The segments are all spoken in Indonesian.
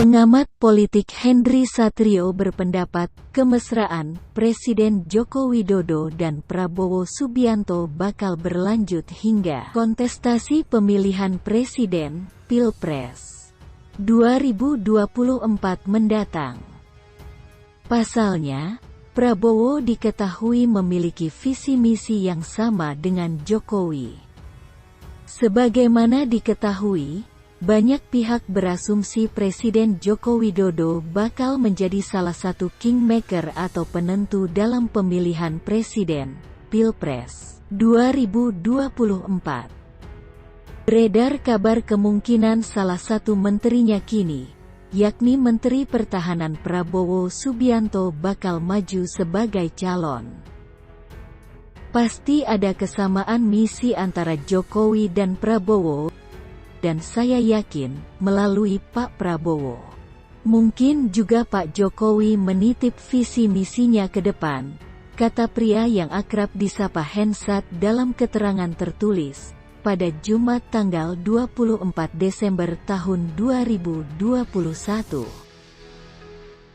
Pengamat politik Henry Satrio berpendapat, kemesraan Presiden Joko Widodo dan Prabowo Subianto bakal berlanjut hingga kontestasi pemilihan presiden, Pilpres 2024 mendatang. Pasalnya, Prabowo diketahui memiliki visi misi yang sama dengan Jokowi. Sebagaimana diketahui, banyak pihak berasumsi Presiden Joko Widodo bakal menjadi salah satu kingmaker atau penentu dalam pemilihan presiden, Pilpres 2024. Beredar kabar kemungkinan salah satu menterinya kini, yakni Menteri Pertahanan Prabowo Subianto bakal maju sebagai calon. Pasti ada kesamaan misi antara Jokowi dan Prabowo, dan saya yakin, melalui Pak Prabowo. Mungkin juga Pak Jokowi menitip visi misinya ke depan, kata pria yang akrab disapa Hensat dalam keterangan tertulis, pada Jumat tanggal 24 Desember tahun 2021.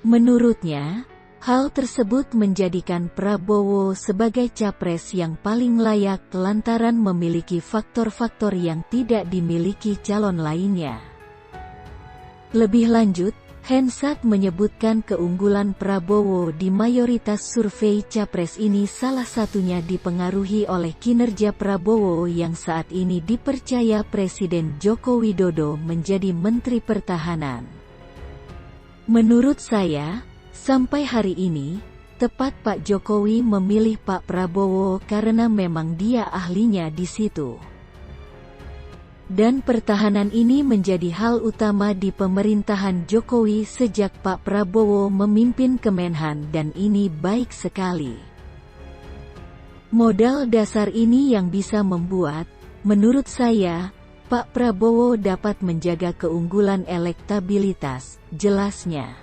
Menurutnya, hal tersebut menjadikan Prabowo sebagai capres yang paling layak lantaran memiliki faktor-faktor yang tidak dimiliki calon lainnya. Lebih lanjut, Hensat menyebutkan keunggulan Prabowo di mayoritas survei capres ini salah satunya dipengaruhi oleh kinerja Prabowo yang saat ini dipercaya Presiden Joko Widodo menjadi Menteri Pertahanan. Menurut saya, sampai hari ini, tepat Pak Jokowi memilih Pak Prabowo karena memang dia ahlinya di situ. Dan pertahanan ini menjadi hal utama di pemerintahan Jokowi sejak Pak Prabowo memimpin Kemenhan dan ini baik sekali. Modal dasar ini yang bisa membuat, menurut saya, Pak Prabowo dapat menjaga keunggulan elektabilitas, jelasnya.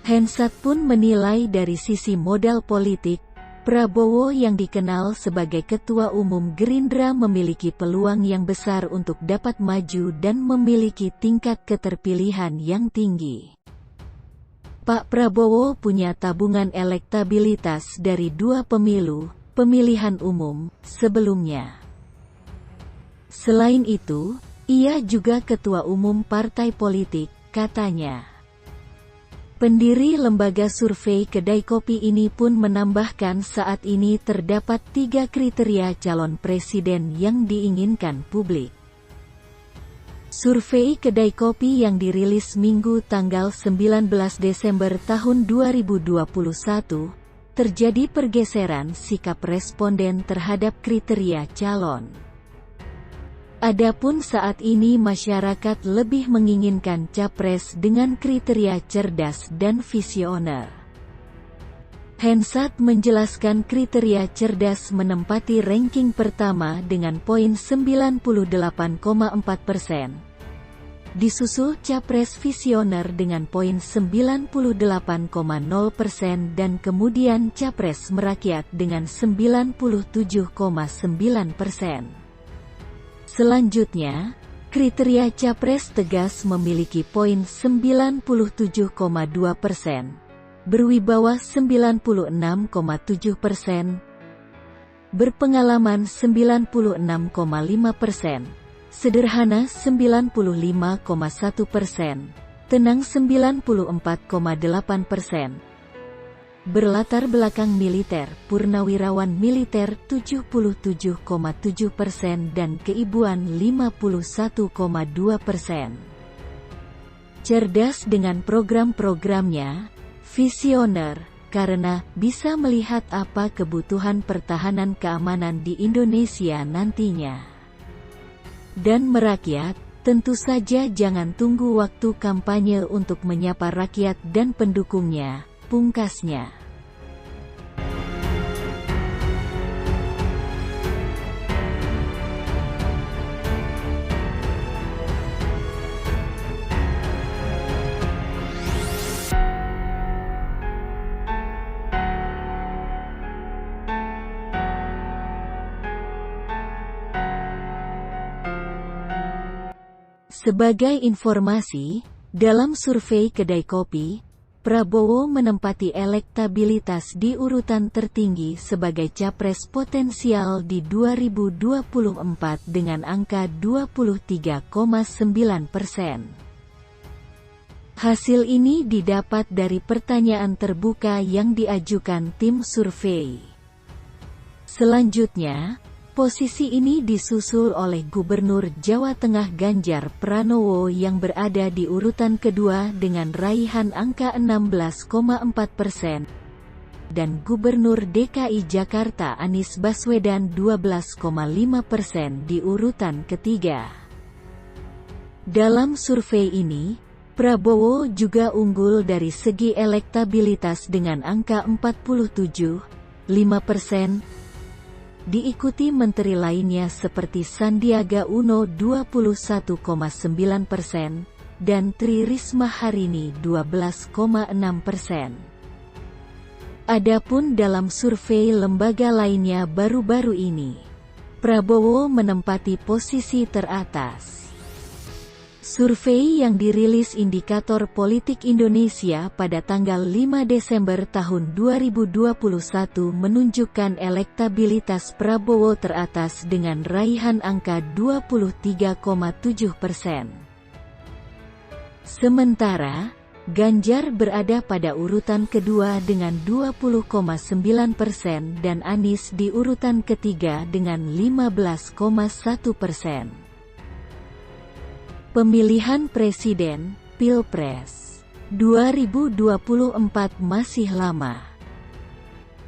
Hensat pun menilai dari sisi modal politik, Prabowo yang dikenal sebagai Ketua Umum Gerindra memiliki peluang yang besar untuk dapat maju dan memiliki tingkat keterpilihan yang tinggi. Pak Prabowo punya tabungan elektabilitas dari 2 pemilihan umum, sebelumnya. Selain itu, ia juga Ketua Umum partai politik, katanya. Pendiri lembaga survei Kedai Kopi ini pun menambahkan saat ini terdapat 3 kriteria calon presiden yang diinginkan publik. Survei Kedai Kopi yang dirilis Minggu tanggal 19 Desember tahun 2021, terjadi pergeseran sikap responden terhadap kriteria calon. Adapun saat ini masyarakat lebih menginginkan capres dengan kriteria cerdas dan visioner. Hensat menjelaskan kriteria cerdas menempati ranking pertama dengan poin 98,4%. Disusul capres visioner dengan poin 98,0% dan kemudian capres merakyat dengan 97,9%. Selanjutnya, kriteria capres tegas memiliki poin 97,2%, berwibawa 96,7%, berpengalaman 96,5%, sederhana 95,1%, tenang 94,8%. Berlatar belakang militer, purnawirawan militer 77,7% dan keibuan 51,2%. Cerdas dengan program-programnya, visioner, karena bisa melihat apa kebutuhan pertahanan keamanan di Indonesia nantinya. Dan merakyat, tentu saja jangan tunggu waktu kampanye untuk menyapa rakyat dan pendukungnya, pungkasnya. Sebagai informasi, Dalam survei kedai kopi, Prabowo menempati elektabilitas di urutan tertinggi sebagai capres potensial di 2024 dengan angka 23,9%. Hasil ini didapat dari pertanyaan terbuka yang diajukan tim survei. Selanjutnya, posisi ini disusul oleh Gubernur Jawa Tengah Ganjar Pranowo yang berada di urutan kedua dengan raihan angka 16,4%, dan Gubernur DKI Jakarta Anies Baswedan 12,5% di urutan ketiga. Dalam survei ini, Prabowo juga unggul dari segi elektabilitas dengan angka 47,5%, diikuti menteri lainnya seperti Sandiaga Uno 21,9% dan Tri Risma Harini 12,6%. Adapun dalam survei lembaga lainnya baru-baru ini, Prabowo menempati posisi teratas. Survei yang dirilis Indikator Politik Indonesia pada tanggal 5 Desember tahun 2021 menunjukkan elektabilitas Prabowo teratas dengan raihan angka 23,7%. Sementara, Ganjar berada pada urutan kedua dengan 20,9% dan Anies di urutan ketiga dengan 15,1%. Pemilihan Presiden, Pilpres 2024 masih lama.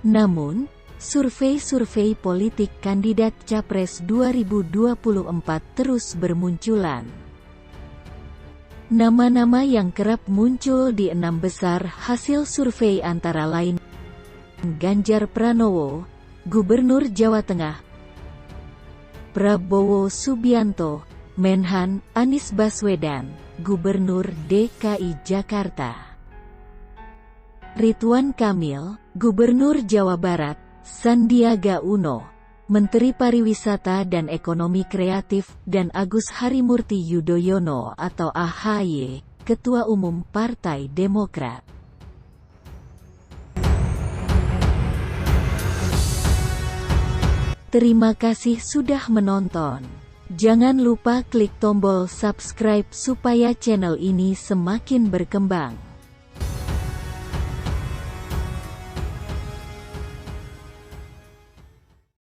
Namun, survei-survei politik kandidat Capres 2024 terus bermunculan. Nama-nama yang kerap muncul di 6 besar hasil survei antara lain Ganjar Pranowo, Gubernur Jawa Tengah, Prabowo Subianto, Menhan, Anies Baswedan, Gubernur DKI Jakarta, Ridwan Kamil, Gubernur Jawa Barat, Sandiaga Uno, Menteri Pariwisata dan Ekonomi Kreatif, dan Agus Harimurti Yudhoyono atau AHY, Ketua Umum Partai Demokrat. Terima kasih sudah menonton. Jangan lupa klik tombol subscribe supaya channel ini semakin berkembang.